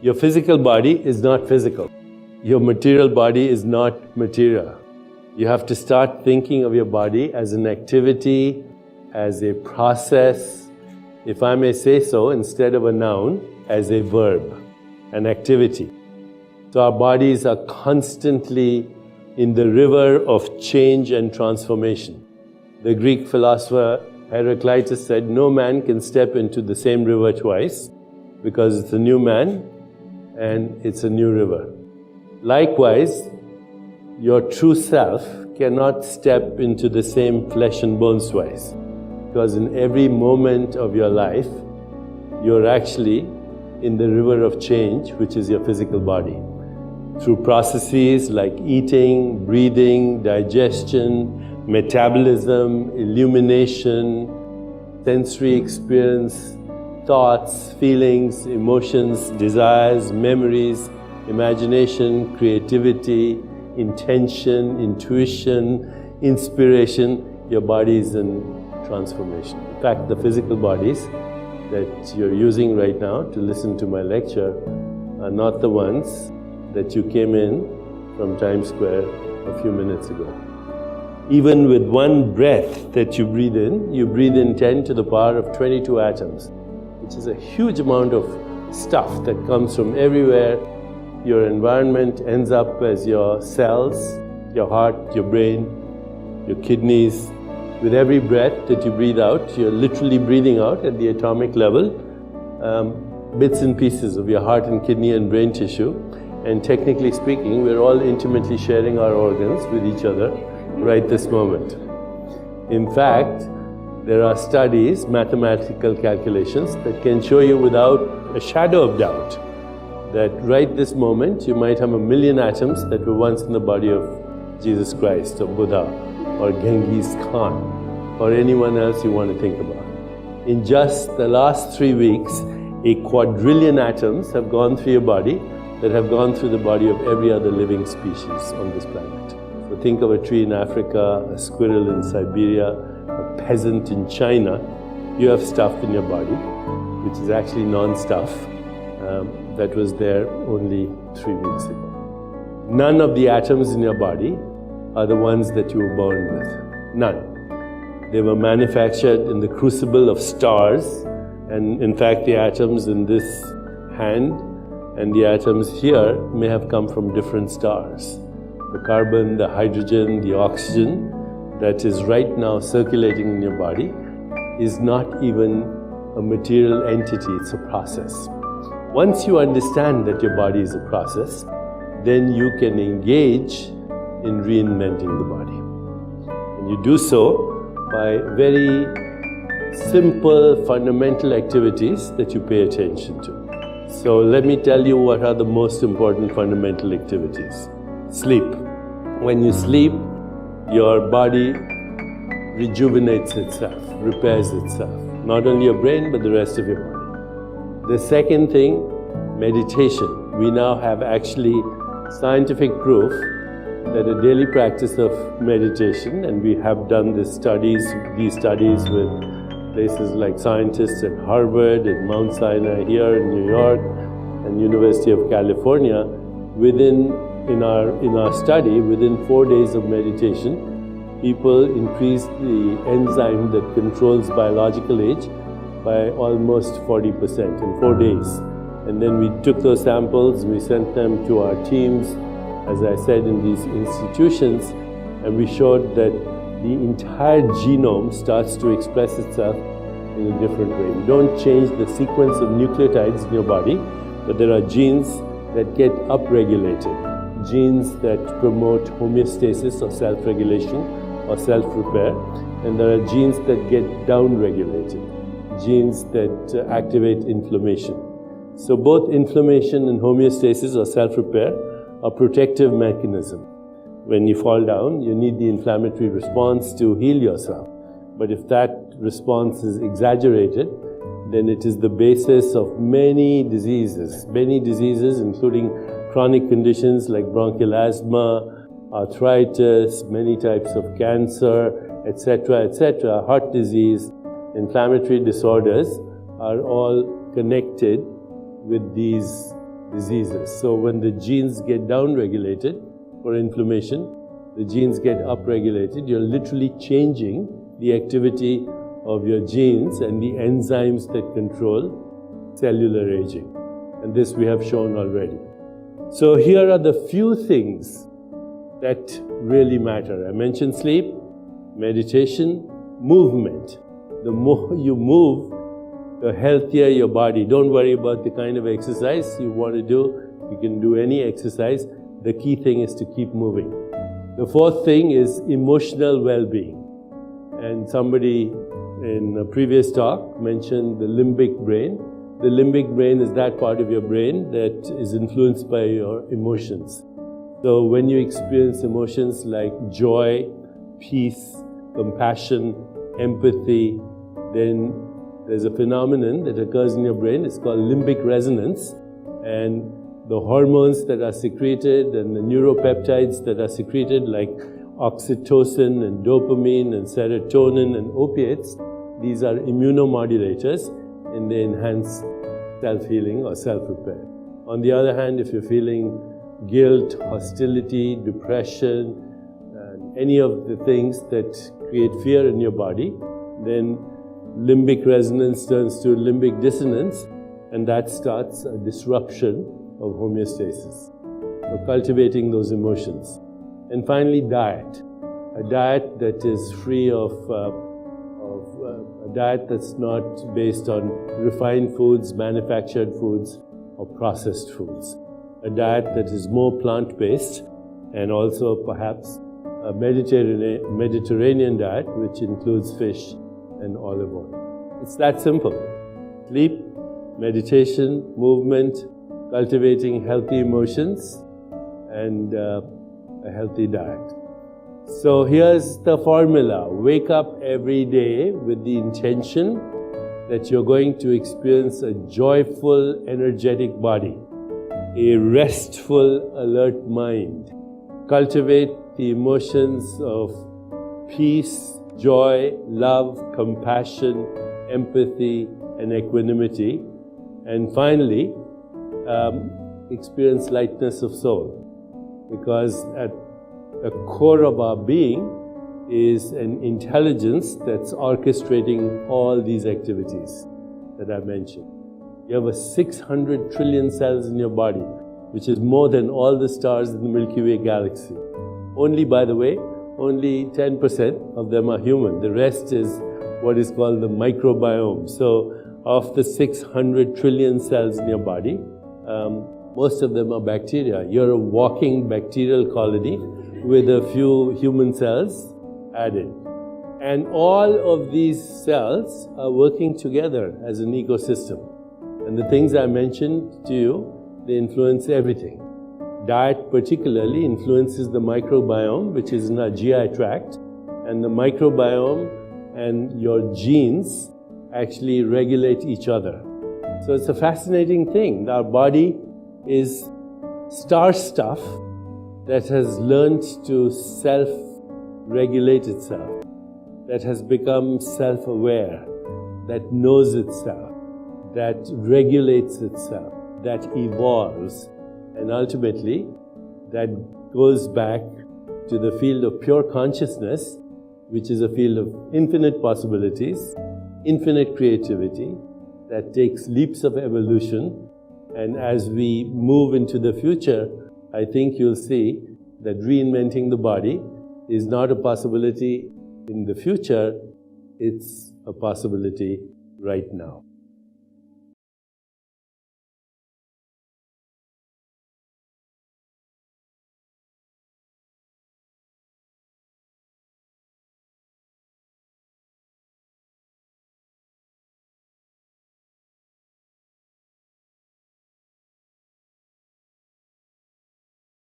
Your physical body is not physical. Your material body is not material. You have to start thinking of your body as an activity, as a process, if I may say so, instead of a noun, as a verb, an activity. So our bodies are constantly in the river of change and transformation. The Greek philosopher Heraclitus said, no man can step into the same river twice because it's a new man and it's a new river. Likewise, your true self cannot step into the same flesh and bones twice, because in every moment of your life, you're actually in the river of change, which is your physical body. Through processes like eating, breathing, digestion, metabolism, illumination, sensory experience, thoughts, feelings, emotions, desires, memories, imagination, creativity, intention, intuition, inspiration, your body is in transformation. In fact, the physical bodies that you're using right now to listen to my lecture are not the ones that you came in from Times Square a few minutes ago. Even with one breath that you breathe in 10 to the power of 22 atoms, which is a huge amount of stuff that comes from everywhere. Your environment ends up as your cells, your heart, your brain, your kidneys. With every breath that you breathe out, you're literally breathing out at the atomic level bits and pieces of your heart and kidney and brain tissue. And technically speaking, we're all intimately sharing our organs with each other right this moment. In fact, there are studies, mathematical calculations, that can show you without a shadow of doubt that right this moment you might have 1 million atoms that were once in the body of Jesus Christ or Buddha or Genghis Khan or anyone else you want to think about. In just the last 3 weeks, a quadrillion atoms have gone through your body that have gone through the body of every other living species on this planet. So think of a tree in Africa, a squirrel in Siberia, a peasant in China. You have stuff in your body, which is actually non-stuff, that was there only 3 weeks ago. None of the atoms in your body are the ones that you were born with. None. They were manufactured in the crucible of stars, and in fact the atoms in this hand and the atoms here may have come from different stars. The carbon, the hydrogen, the oxygen that is right now circulating in your body is not even a material entity, it's a process. Once you understand that your body is a process, then you can engage in reinventing the body. And you do so by very simple, fundamental activities that you pay attention to. So let me tell you what are the most important fundamental activities. Sleep. When you sleep, your body rejuvenates itself, repairs itself. Not only your brain, but the rest of your body. The second thing, meditation. We now have actually scientific proof that a daily practice of meditation, and we have done these studies with places like scientists at Harvard, at Mount Sinai here in New York, and University of California. In our study, within 4 days of meditation, people increased the enzyme that controls biological age by almost 40% in 4 days. And then we took those samples, we sent them to our teams, as I said, in these institutions, and we showed that the entire genome starts to express itself in a different way. We don't change the sequence of nucleotides in your body, but there are genes that get upregulated, genes that promote homeostasis or self-regulation or self-repair, and there are genes that get downregulated, genes that activate inflammation. So both inflammation and homeostasis or self-repair are protective mechanisms. When you fall down, you need the inflammatory response to heal yourself. But if that response is exaggerated, then it is the basis of many diseases including chronic conditions like bronchial asthma, arthritis, many types of cancer, etc., heart disease. Inflammatory disorders are all connected with these diseases. So when the genes get down-regulated for inflammation, the genes get up-regulated, you're literally changing the activity of your genes and the enzymes that control cellular aging. And this we have shown already. So here are the few things that really matter. I mentioned sleep, meditation, movement. The more you move, the healthier your body. Don't worry about the kind of exercise you want to do. You can do any exercise. The key thing is to keep moving. The fourth thing is emotional well-being. And somebody in a previous talk mentioned the limbic brain. The limbic brain is that part of your brain that is influenced by your emotions. So when you experience emotions like joy, peace, compassion, empathy, then there's a phenomenon that occurs in your brain. It's called limbic resonance. And the hormones that are secreted and the neuropeptides that are secreted, like oxytocin and dopamine and serotonin and opiates, these are immunomodulators and they enhance self-healing or self-repair. On the other hand, if you're feeling guilt, hostility, depression, and any of the things that create fear in your body, then limbic resonance turns to limbic dissonance, and that starts a disruption of homeostasis. So cultivating those emotions. And finally, diet. A diet that is free of a diet that's not based on refined foods, manufactured foods, or processed foods. A diet that is more plant-based, and also perhaps a Mediterranean diet, which includes fish and olive oil. It's that simple. Sleep, meditation, movement, cultivating healthy emotions, and a healthy diet. So here's the formula. Wake up every day with the intention that you're going to experience a joyful, energetic body, a restful, alert mind. Cultivate the emotions of peace, joy, love, compassion, empathy, and equanimity. And finally, experience lightness of soul. Because at the core of our being is an intelligence that's orchestrating all these activities that I mentioned. You have 600 trillion cells in your body, which is more than all the stars in the Milky Way galaxy. Only, by the way, only 10% of them are human. The rest is what is called the microbiome. So of the 600 trillion cells in your body, most of them are bacteria. You're a walking bacterial colony with a few human cells added. And all of these cells are working together as an ecosystem. And the things I mentioned to you, they influence everything. Diet particularly influences the microbiome, which is in our GI tract. And the microbiome and your genes actually regulate each other. So it's a fascinating thing. Our body is star stuff that has learned to self-regulate itself, that has become self-aware, that knows itself, that regulates itself, that evolves, and ultimately that goes back to the field of pure consciousness, which is a field of infinite possibilities, infinite creativity, that takes leaps of evolution. And as we move into the future, I think you'll see that reinventing the body is not a possibility in the future, it's a possibility right now.